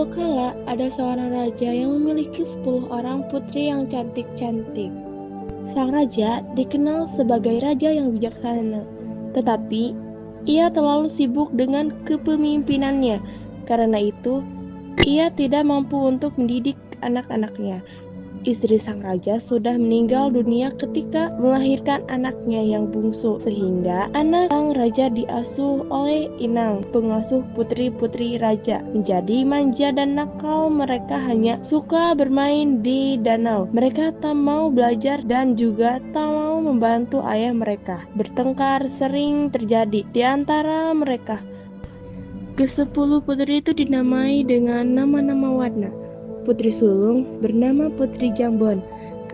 Suatu kala ada seorang raja yang memiliki 10 orang putri yang cantik-cantik. Sang raja dikenal sebagai raja yang bijaksana, tetapi ia terlalu sibuk dengan kepemimpinannya. Karena itu, ia tidak mampu untuk mendidik anak-anaknya. Istri sang raja sudah meninggal dunia ketika melahirkan anaknya yang bungsu, sehingga anak sang raja diasuh oleh inang, pengasuh putri-putri raja. Menjadi manja dan nakal, mereka hanya suka bermain di danau. Mereka tak mau belajar dan juga tak mau membantu ayah mereka. Bertengkar sering terjadi di antara mereka. Ke-10 putri itu dinamai dengan nama-nama warna. Putri sulung bernama Putri Jambon.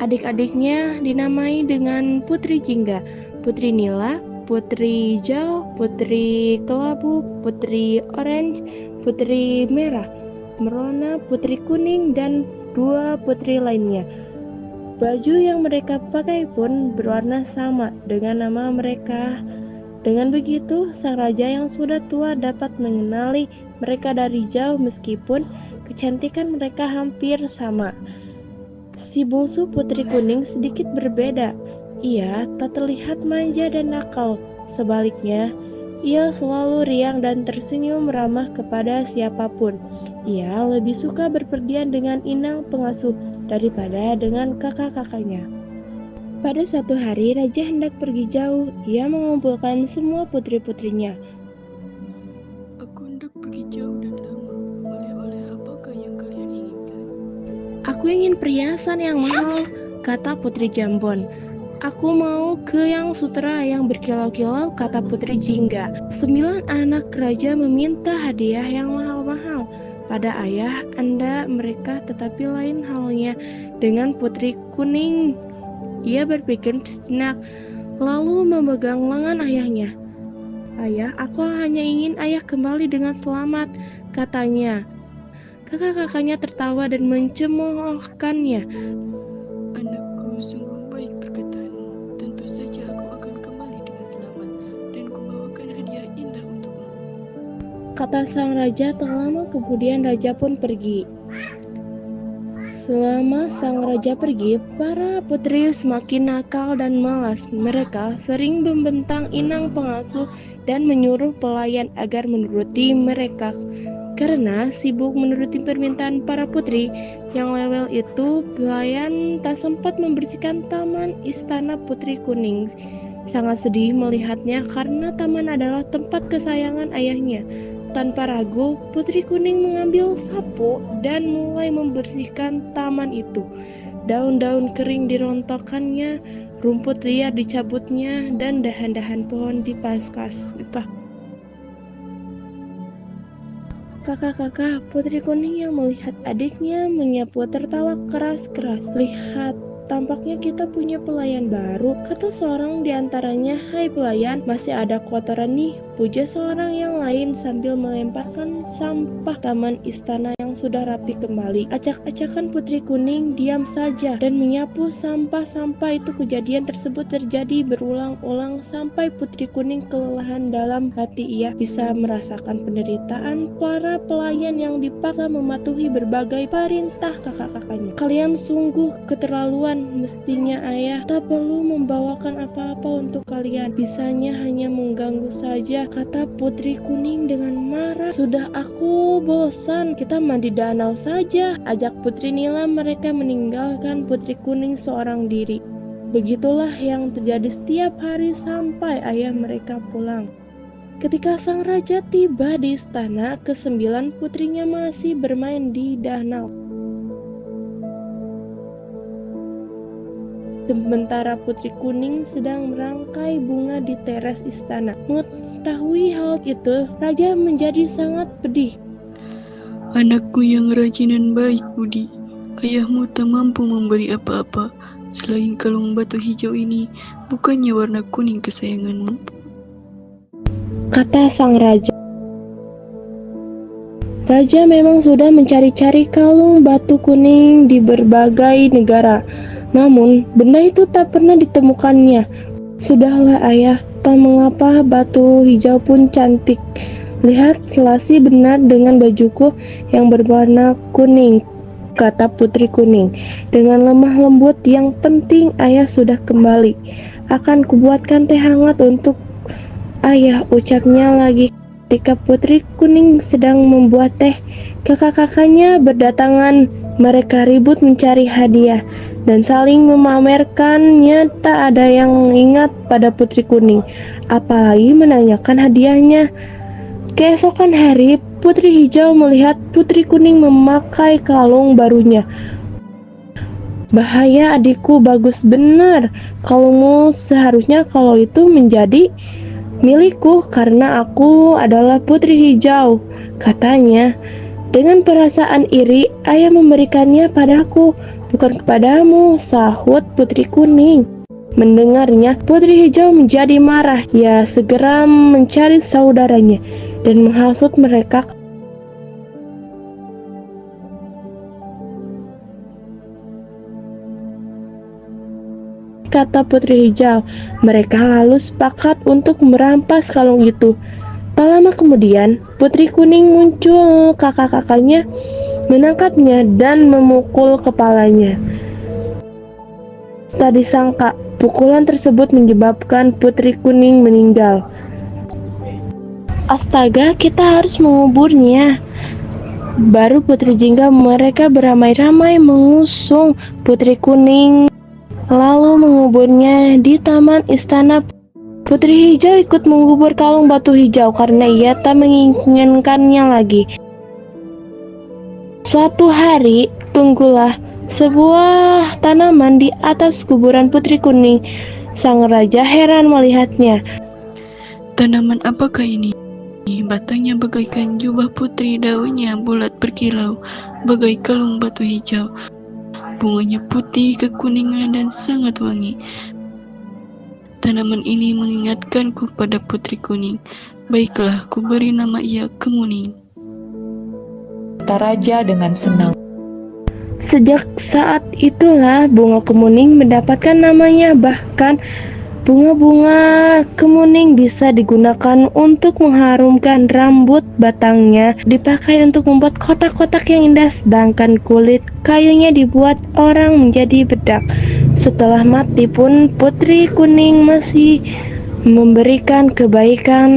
Adik-adiknya dinamai dengan Putri Jingga, Putri Nila, Putri Hijau, Putri Kelabu, Putri Orange, Putri Merah, Merona, Putri Kuning, dan 2 putri lainnya. Baju yang mereka pakai pun berwarna sama dengan nama mereka. Dengan begitu, sang raja yang sudah tua dapat mengenali mereka dari jauh meskipun kecantikan mereka hampir sama. Si bungsu Putri Kuning sedikit berbeda. Ia tak terlihat manja dan nakal. Sebaliknya, ia selalu riang dan tersenyum ramah kepada siapapun. Ia lebih suka berpergian dengan inang pengasuh daripada dengan kakak-kakaknya. Pada suatu hari, raja hendak pergi jauh. Ia mengumpulkan semua putri-putrinya. Aku hendak pergi jauh dan lama. Oleh-oleh apakah yang kalian inginkan? Aku ingin perhiasan yang mahal, kata Putri Jambon. Aku mau ke yang sutera yang berkilau-kilau, kata Putri Jingga. 9 anak raja meminta hadiah yang mahal-mahal pada ayah anda mereka, tetapi lain halnya dengan Putri Kuning. Ia berpikir sejenak, lalu memegang lengan ayahnya. Ayah, aku hanya ingin ayah kembali dengan selamat, katanya. Kakak-kakaknya tertawa dan mencemoohkannya. Anakku, sungguh baik perkataanmu. Tentu saja aku akan kembali dengan selamat dan kubawakan hadiah indah untukmu, kata sang raja. Tak lama kemudian raja pun pergi. Selama sang raja pergi, para putri semakin nakal dan malas. Mereka sering membentang inang pengasuh dan menyuruh pelayan agar menuruti mereka. Karena sibuk menuruti permintaan para putri yang lewel itu, pelayan tak sempat membersihkan taman istana Putri Kuning. Sangat sedih melihatnya karena taman adalah tempat kesayangan ayahnya. Tanpa ragu, Putri Kuning mengambil sapu dan mulai membersihkan taman itu. Daun-daun kering dirontokkannya, rumput liar dicabutnya, dan dahan-dahan pohon dipangkas. Kakak-kakak, Putri Kuning yang melihat adiknya menyapu tertawa keras-keras. Lihat, tampaknya kita punya pelayan baru, kata seorang di antaranya. Hai pelayan, masih ada kotoran nih, puja seorang yang lain sambil melemparkan sampah taman istana yang sudah rapi kembali. Acak-acakan Putri Kuning diam saja dan menyapu sampah-sampah itu. Kejadian tersebut terjadi berulang-ulang sampai Putri Kuning kelelahan. Dalam hati ia bisa merasakan penderitaan para pelayan yang dipaksa mematuhi berbagai perintah kakak-kakaknya. Kalian sungguh keterlaluan, mestinya ayah tak perlu membawakan apa-apa untuk kalian, bisanya hanya mengganggu saja, kata Putri Kuning dengan marah. Sudah, aku bosan, kita mandi danau saja, ajak Putri Nila. Mereka meninggalkan Putri Kuning seorang diri. Begitulah yang terjadi setiap hari sampai ayah mereka pulang. Ketika sang raja tiba di istana, ke-9 putrinya masih bermain di danau. Sementara Putri Kuning sedang merangkai bunga di teras istana. Mengetahui hal itu, raja menjadi sangat pedih. Anakku yang rajin dan baik budi, ayahmu tak mampu memberi apa-apa selain kalung batu hijau ini. Bukannya warna kuning kesayanganmu? Kata sang raja. Raja memang sudah mencari-cari kalung batu kuning di berbagai negara, namun benda itu tak pernah ditemukannya. Sudahlah ayah, tak mengapa, batu hijau pun cantik. Lihat selasi benar dengan bajuku yang berwarna kuning, kata Putri Kuning. Dengan lemah lembut, yang penting ayah sudah kembali. Akan kubuatkan teh hangat untuk ayah, ucapnya lagi ketika Putri Kuning sedang membuat teh. Kakak-kakaknya berdatangan, mereka ribut mencari hadiah dan saling memamerkannya. Tak ada yang ingat pada Putri Kuning, apalagi menanyakan hadiahnya. Keesokan hari, Putri Hijau melihat Putri Kuning memakai kalung barunya. Bahaya adikku, bagus benar kalungmu, seharusnya kalau itu menjadi milikku karena aku adalah Putri Hijau, katanya. Dengan perasaan iri, ayah memberikannya padaku, bukan kepadamu, sahut Putri Kuning. Mendengarnya, Putri Hijau menjadi marah. Ia segera mencari saudaranya dan menghasut mereka. Kata Putri Hijau, mereka lalu sepakat untuk merampas kalung itu. Tak lama kemudian, Putri Kuning muncul. Kakak-kakaknya menangkapnya dan memukul kepalanya. Tak disangka, pukulan tersebut menyebabkan Putri Kuning meninggal. Astaga, kita harus menguburnya. Baru Putri Jingga mereka beramai-ramai mengusung Putri Kuning, lalu menguburnya di taman istana. Putri Hijau ikut mengubur kalung batu hijau karena ia tak menginginkannya lagi. Suatu hari, tunggulah, sebuah tanaman di atas kuburan Putri Kuning. Sang raja heran melihatnya. Tanaman apakah ini? Batangnya bagaikan jubah putri, daunnya bulat berkilau, bagai kalung batu hijau. Bunganya putih kekuningan dan sangat wangi. Tanaman ini mengingatkanku pada Putri Kuning. Baiklah, ku beri nama ia Kemuning, kata raja dengan senang. Sejak saat itulah bunga kemuning mendapatkan namanya. Bahkan bunga-bunga kemuning bisa digunakan untuk mengharumkan rambut, batangnya dipakai untuk membuat kotak-kotak yang indah, sedangkan kulit kayunya dibuat orang menjadi bedak. Setelah mati pun Putri Kuning masih memberikan kebaikan